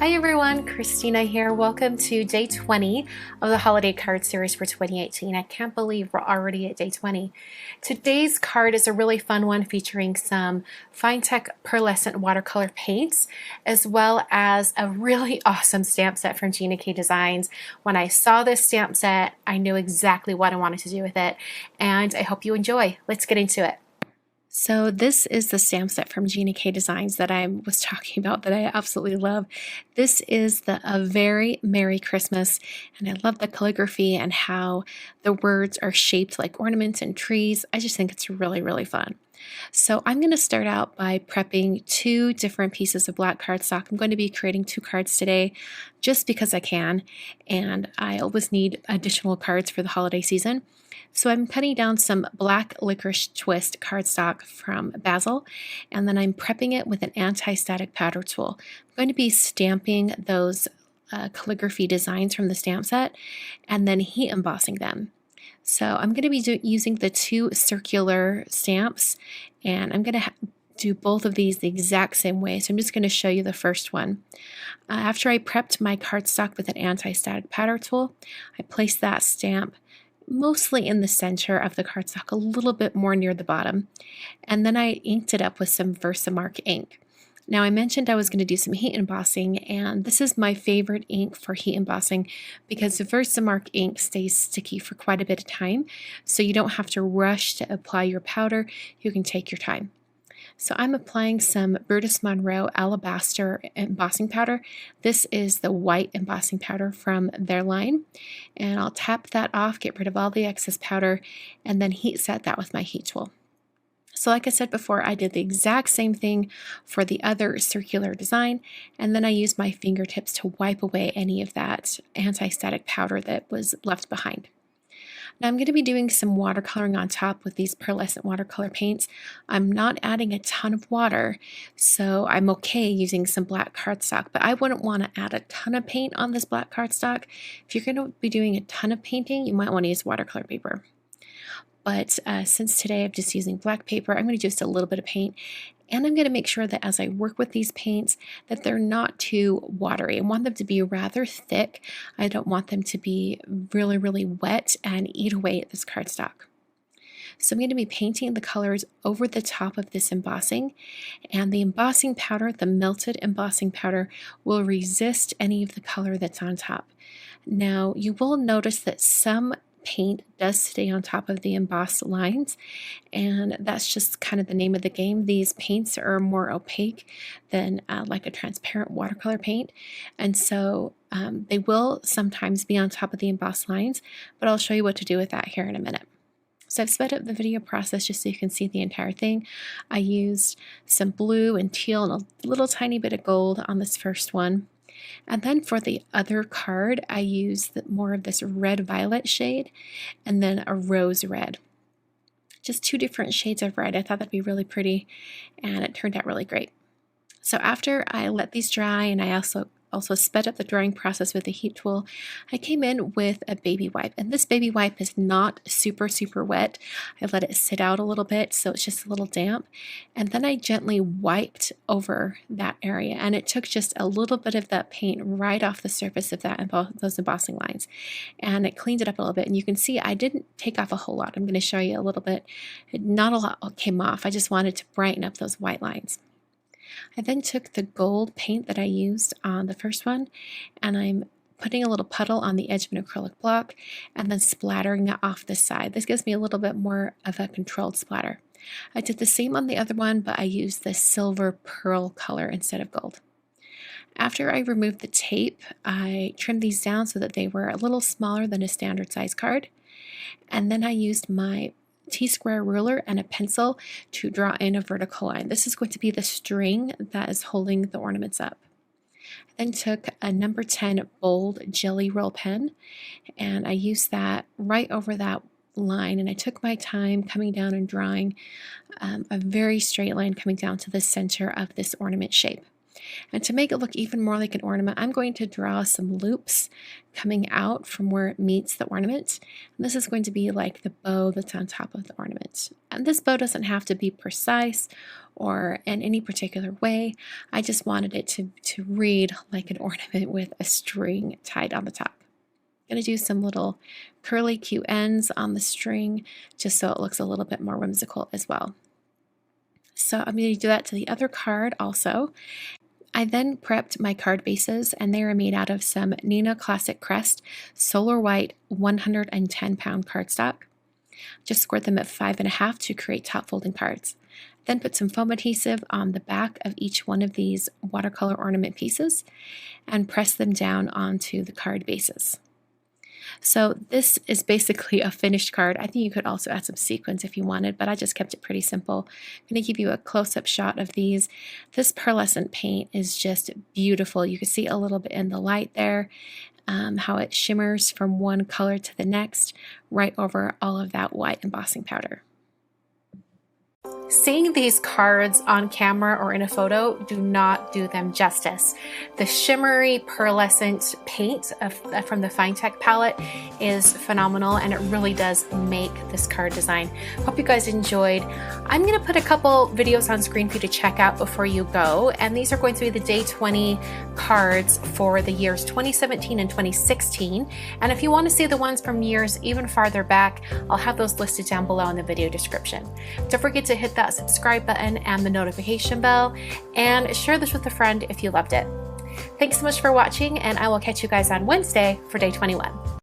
Hi everyone, Christina here. Welcome to day 20 of the holiday card series for 2018. I can't believe we're already at day 20. Today's card is a really fun one featuring some fine-tech pearlescent watercolor paints, as well as a really awesome stamp set from Gina K Designs. When I saw this stamp set, I knew exactly what I wanted to do with it, and I hope you enjoy. Let's get into it. So this is the stamp set from Gina K Designs that I was talking about that I absolutely love. This is A Very Merry Christmas, and I love the calligraphy and how the words are shaped like ornaments and trees. I just think it's really, really fun. So I'm going to start out by prepping two different pieces of black cardstock. I'm going to be creating 2 cards today just because I can, and I always need additional cards for the holiday season. So I'm cutting down some black licorice twist cardstock from Basil, and then I'm prepping it with an anti-static powder tool. I'm going to be stamping those calligraphy designs from the stamp set and then heat embossing them. So I'm going to be using the 2 circular stamps, and I'm going to do both of these the exact same way. So I'm just going to show you the first one. After I prepped my cardstock with an anti-static powder tool, I placed that stamp mostly in the center of the cardstock, a little bit more near the bottom, and then I inked it up with some Versamark ink. Now I mentioned I was going to do some heat embossing, and this is my favorite ink for heat embossing because the Versamark ink stays sticky for quite a bit of time, so you don't have to rush to apply your powder. You can take your time. So I'm applying some Brutus Monroe Alabaster embossing powder. This is the white embossing powder from their line, and I'll tap that off, get rid of all the excess powder, and then heat set that with my heat tool. So like I said before, I did the exact same thing for the other circular design, and then I used my fingertips to wipe away any of that anti-static powder that was left behind. Now I'm going to be doing some watercoloring on top with these pearlescent watercolor paints. I'm not adding a ton of water, so I'm okay using some black cardstock, but I wouldn't want to add a ton of paint on this black cardstock. If you're going to be doing a ton of painting, you might want to use watercolor paper. But since today I'm just using black paper, I'm going to just a little bit of paint, and I'm going to make sure that as I work with these paints that they're not too watery. I want them to be rather thick. I don't want them to be really, really wet and eat away at this cardstock. So I'm going to be painting the colors over the top of this embossing, and the embossing powder, the melted embossing powder, will resist any of the color that's on top. Now you will notice that some paint does stay on top of the embossed lines, and that's just kind of the name of the game. These paints are more opaque than like a transparent watercolor paint, and so they will sometimes be on top of the embossed lines, but I'll show you what to do with that here in a minute. So I've sped up the video process just so you can see the entire thing. I used some blue and teal and a little tiny bit of gold on this first one. And then for the other card, I used more of this red-violet shade and then a rose red. Just 2 different shades of red. I thought that'd be really pretty, and it turned out really great. So after I let these dry, and I also sped up the drying process with the heat tool, I came in with a baby wipe, and this baby wipe is not super, super wet. I let it sit out a little bit, so it's just a little damp, and then I gently wiped over that area, and it took just a little bit of that paint right off the surface of those embossing lines, and it cleaned it up a little bit. And you can see I didn't take off a whole lot. I'm going to show you a little bit. Not a lot came off. I just wanted to brighten up those white lines. I then took the gold paint that I used on the first one, and I'm putting a little puddle on the edge of an acrylic block and then splattering it off the side. This gives me a little bit more of a controlled splatter. I did the same on the other one, but I used the silver pearl color instead of gold. After I removed the tape, I trimmed these down so that they were a little smaller than a standard size card, and then I used my T-square ruler and a pencil to draw in a vertical line. This is going to be the string that is holding the ornaments up. I then took a number 10 bold jelly roll pen, and I used that right over that line, and I took my time coming down and drawing a very straight line coming down to the center of this ornament shape. And to make it look even more like an ornament, I'm going to draw some loops coming out from where it meets the ornament. And this is going to be like the bow that's on top of the ornament. And this bow doesn't have to be precise or in any particular way. I just wanted it to read like an ornament with a string tied on the top. I'm going to do some little curly cute ends on the string just so it looks a little bit more whimsical as well. So I'm going to do that to the other card also. I then prepped my card bases, and they are made out of some Neenah Classic Crest Solar White 110-pound cardstock. Just scored them at 5.5 to create top folding cards. Then put some foam adhesive on the back of each one of these watercolor ornament pieces and press them down onto the card bases. So this is basically a finished card. I think you could also add some sequins if you wanted, but I just kept it pretty simple. I'm going to give you a close-up shot of these. This pearlescent paint is just beautiful. You can see a little bit in the light there, how it shimmers from one color to the next, right over all of that white embossing powder. Seeing these cards on camera or in a photo do not do them justice. The shimmery pearlescent paint from the Finetech palette is phenomenal, and it really does make this card design. Hope you guys enjoyed. I'm going to put a couple videos on screen for you to check out before you go, and these are going to be the Day 20 cards for the years 2017 and 2016. And if you want to see the ones from years even farther back, I'll have those listed down below in the video description. Don't forget to hit that subscribe button and the notification bell, and share this with a friend if you loved it. Thanks so much for watching, and I will catch you guys on Wednesday for Day 21.